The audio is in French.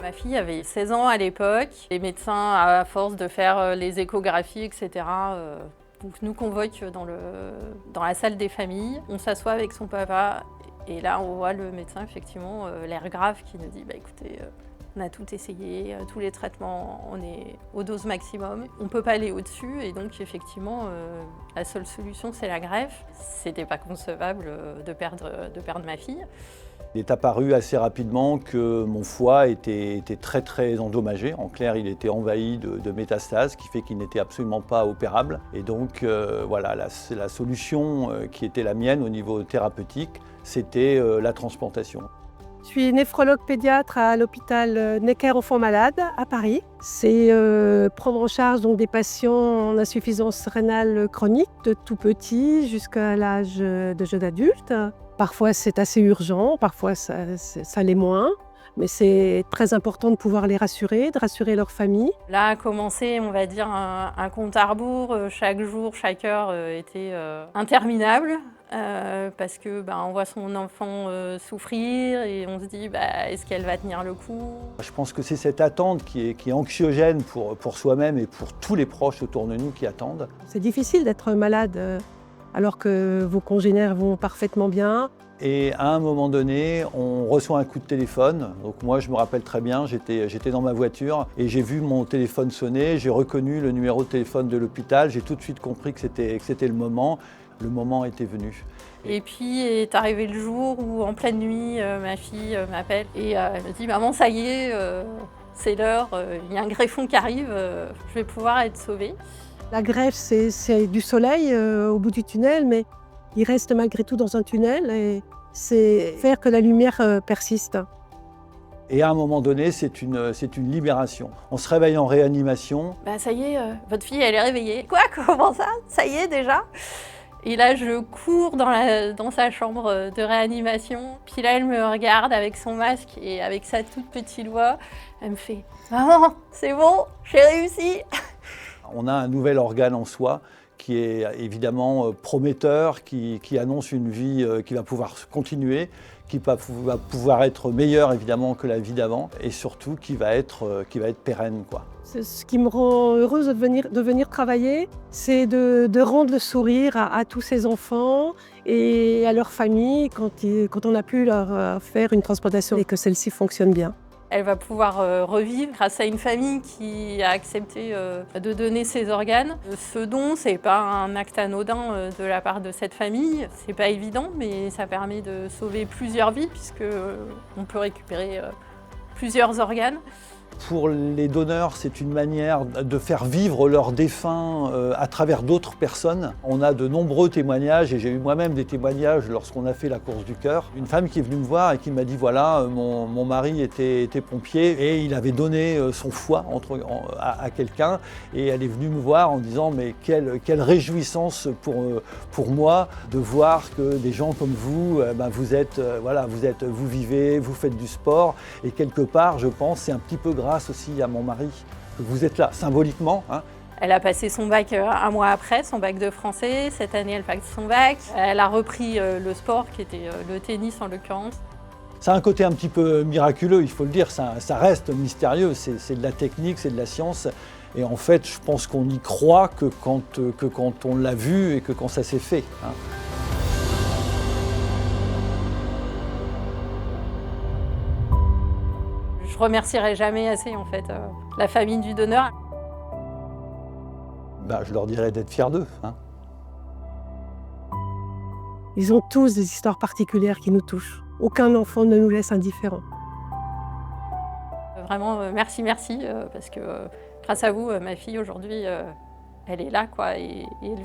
Ma fille avait 16 ans à l'époque. Les médecins, à force de faire les échographies, etc., donc nous convoquent dans la salle des familles. On s'assoit avec son papa et là on voit le médecin, effectivement, l'air grave, qui nous dit écoutez, on a tout essayé, tous les traitements, on est aux doses maximum. On ne peut pas aller au-dessus et donc effectivement, la seule solution c'est la greffe. C'était pas concevable de perdre ma fille. Il est apparu assez rapidement que mon foie était très très endommagé. En clair, il était envahi de métastases, ce qui fait qu'il n'était absolument pas opérable. Et donc voilà, la solution qui était la mienne au niveau thérapeutique, c'était la transplantation. Je suis néphrologue pédiatre à l'hôpital Necker Enfants Malades à Paris. C'est prendre en charge donc, des patients en insuffisance rénale chronique, de tout petit jusqu'à l'âge de jeune adulte. Parfois c'est assez urgent, parfois ça l'est moins. Mais c'est très important de pouvoir les rassurer, de rassurer leur famille. Là a commencé, on va dire, un compte à rebours. Chaque jour, chaque heure était interminable. Parce que on voit son enfant souffrir et on se dit est-ce qu'elle va tenir le coup? Je pense que c'est cette attente qui est anxiogène pour soi-même et pour tous les proches autour de nous qui attendent. C'est difficile d'être malade alors que vos congénères vont parfaitement bien. Et à un moment donné, on reçoit un coup de téléphone. Donc moi, je me rappelle très bien, j'étais dans ma voiture et j'ai vu mon téléphone sonner, j'ai reconnu le numéro de téléphone de l'hôpital, j'ai tout de suite compris que c'était le moment. Le moment était venu. Et puis est arrivé le jour où, en pleine nuit, ma fille m'appelle et elle me dit « Maman, ça y est, c'est l'heure, il y a un greffon qui arrive, je vais pouvoir être sauvée. » La greffe, c'est du soleil au bout du tunnel, mais il reste malgré tout dans un tunnel et c'est faire que la lumière persiste. Et à un moment donné, c'est une libération. On se réveille en réanimation. Ça y est, votre fille, elle est réveillée. Quoi? Comment ça? Ça y est déjà? Et là, je cours dans sa chambre de réanimation. Puis là, elle me regarde avec son masque et avec sa toute petite voix. Elle me fait « Maman, c'est bon, j'ai réussi !» On a un nouvel organe en soi qui est évidemment prometteur, qui annonce une vie qui va pouvoir continuer, qui va pouvoir être meilleure évidemment que la vie d'avant et surtout qui va être pérenne, quoi. Ce qui me rend heureuse de venir travailler, c'est de rendre le sourire à tous ces enfants et à leur famille quand on a pu leur faire une transplantation et que celle-ci fonctionne bien. Elle va pouvoir revivre grâce à une famille qui a accepté de donner ses organes. Ce don, c'est pas un acte anodin de la part de cette famille. C'est pas évident, mais ça permet de sauver plusieurs vies puisque on peut récupérer plusieurs organes. Pour les donneurs, c'est une manière de faire vivre leurs défunts à travers d'autres personnes. On a de nombreux témoignages et j'ai eu moi-même des témoignages lorsqu'on a fait la course du cœur. Une femme qui est venue me voir et qui m'a dit voilà, mon mari était pompier et il avait donné son foie à quelqu'un et elle est venue me voir en disant mais quelle réjouissance pour moi de voir que des gens comme vous, vous vivez, vous faites du sport et quelque part je pense c'est un petit peu grâce aussi à mon mari que vous êtes là, symboliquement. Elle a passé son bac un mois après, son bac de français. Cette année, elle passe son bac. Elle a repris le sport, qui était le tennis en l'occurrence. Ça a un côté un petit peu miraculeux, il faut le dire. Ça reste mystérieux, c'est de la technique, c'est de la science. Et en fait, je pense qu'on y croit que quand on l'a vu et que quand ça s'est fait. Je remercierai jamais assez en fait la famille du donneur. Je leur dirais d'être fiers d'eux. Ils ont tous des histoires particulières qui nous touchent. Aucun enfant ne nous laisse indifférents. Vraiment merci, parce que grâce à vous, ma fille aujourd'hui, elle est là quoi, et elle vit.